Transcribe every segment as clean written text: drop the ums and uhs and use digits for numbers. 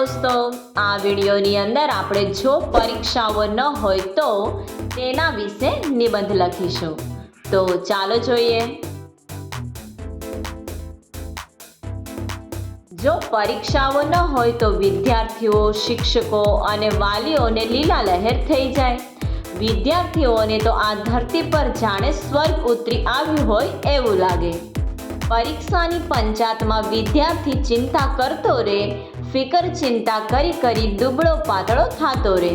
દોસ્તો, આ વિડીયોની અંદર આપણે જો પરીક્ષાઓ ન હોય તો તેના વિશે નિબંધ લખીશું. તો ચાલો જોઈએ. જો પરીક્ષાઓ ન હોય તો વિદ્યાર્થીઓ, શિક્ષકો અને વાલીઓને લીલા લહેર થઈ જાય. વિદ્યાર્થીઓને તો આ ધરતી પર જાણે સ્વર્ગ ઉતરી આવ્યું હોય એવું લાગે. પરીક્ષાની પંચાયતમાં વિદ્યાર્થી ચિંતા કરતો રે, ફિકર ચિંતા કરી કરી દુબળો પાતળો થતો રે.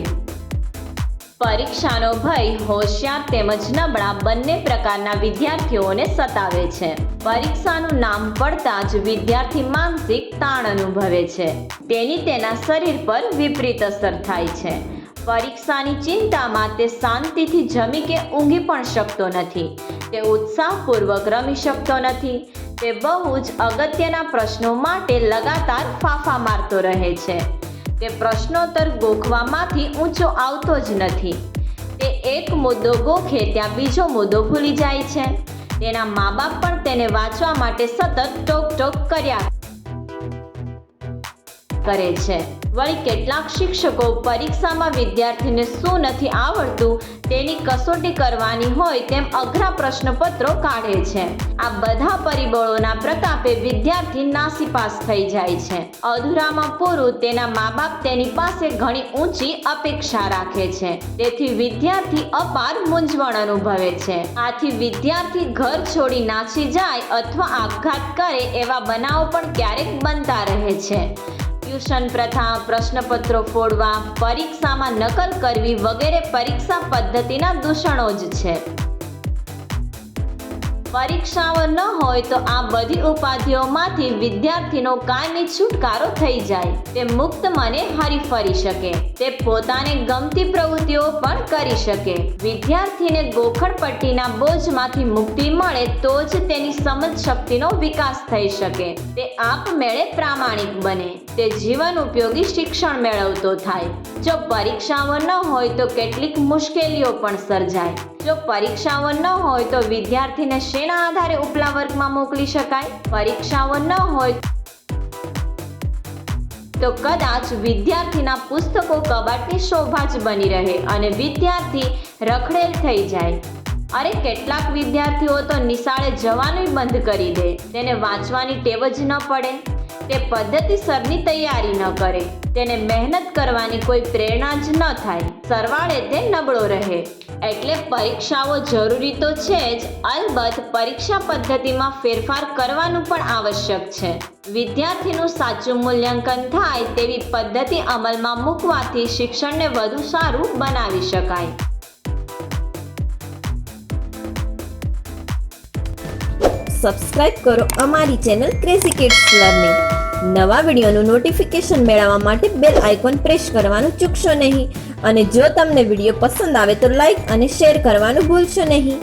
પરીક્ષાનો ભય હોશિયાર તેમજ નબળા બંને પ્રકારના વિદ્યાર્થીઓને સતાવે છે. પરીક્ષાનું નામ પડતા જ વિદ્યાર્થી માનસિક તાણ અનુભવે છે. તેની તેના શરીર પર વિપરીત અસર થાય છે. પરીક્ષાની ચિંતામાં તે શાંતિથી જમી કે ઊંઘી પણ શકતો નથી. તે ઉત્સાહપૂર્વક રમી શકતો નથી. તે બહુ જ અગત્યના પ્રશ્નો માટે લગાતાર ફાંફા મારતો રહે છે. તે પ્રશ્નોત્તર ગોખવામાંથી ઊંચો આવતો જ નથી. તે એક મુદ્દો ગોખે ત્યાં બીજો મુદ્દો ભૂલી જાય છે. તેના મા બાપ પણ તેને વાંચવા માટે સતત ટોક ટોક કર્યા કરે છે. વળી કેટલાક શિક્ષકો પરીક્ષામાં વિદ્યાર્થીને શું નથી આવડતું તેની કસોટી કરવાની હોય તેમ અઘરા પ્રશ્નપત્રો કાઢે છે. આ બધા પરિબળોના પ્રતાપે વિદ્યાર્થી નાસીપાસ થઈ જાય છે. અધૂરામાં પૂરું તેના મા બાપ તેની પાસે ઘણી ઊંચી અપેક્ષા રાખે છે. તેથી વિદ્યાર્થી અપાર મૂંઝવણ અનુભવે છે. આથી વિદ્યાર્થી ઘર છોડી નાસી જાય અથવા આપઘાત કરે એવા બનાવો પણ ક્યારેક બનતા રહે છે. ટ્યુશન પ્રથા, પ્રશ્નપત્રો ફોડવા, પરીક્ષામાં નકલ કરવી વગેરે પરીક્ષા પદ્ધતિના દૂષણો જ છે. પરીક્ષાઓ ન હોય તો આ બધી ઉપાધિઓમાંથી વિદ્યાર્થીનો કાયમી છુટકારો થઈ જાય. તે મુક્ત મને હરીફરી શકે. તે પોતાને ગમતી પ્રવૃત્તિઓ પણ કરી શકે. વિદ્યાર્થીને ગોખણપટ્ટીના બોજમાંથી મુક્તિ મળે તો જ તેની સમજ શક્તિનો વિકાસ થઈ શકે. તે આપમેળે પ્રામાણિક બને. તે જીવન ઉપયોગી શિક્ષણ મેળવતો થાય. જો પરીક્ષાઓ ન હોય તો કેટલીક મુશ્કેલીઓ પણ સર્જાય. જો પરીક્ષાઓ ન હોય તો વિદ્યાર્થીને શેના આધારે ઉપલા વર્ગમાં મોકલી શકાય? પરીક્ષાઓ ન હોય તો કદાચ વિદ્યાર્થીના પુસ્તકો કબાટની શોભા જ બની રહે અને વિદ્યાર્થી રખડેલ થઈ જાય. અરે કેટલાક વિદ્યાર્થીઓ તો નિશાળે જવાનું બંધ કરી દે. તેને વાંચવાની ટેવ જ ન પડે. તે પદ્ધતિસરની તૈયારી ન કરે. તેને મહેનત કરવાની કોઈ પ્રેરણા જ ન થાય. સરવાળે તે નબળો રહે. એટલે પરીક્ષાઓ જરૂરી તો છે જ, અલબત્ત પરીક્ષા પદ્ધતિમાં ફેરફાર કરવાનું પણ આવશ્યક છે. વિદ્યાર્થીનું સાચું મૂલ્યાંકન થાય તેવી પદ્ધતિ અમલમાં મૂકવાથી શિક્ષણને વધુ સારું બનાવી શકાય. સબસ્ક્રાઇબ કરો અમારી ચેનલ ક્રેઝી કિડ્સ લર્નિંગ. નવા વિડીયોનું નોટિફિકેશન મેળવવા માટે બેલ આઇકોન પ્રેસ કરવાનું ચૂકશો નહીં. અને જો તમને વિડીયો પસંદ આવે તો લાઈક અને શેર કરવાનું ભૂલશો નહીં.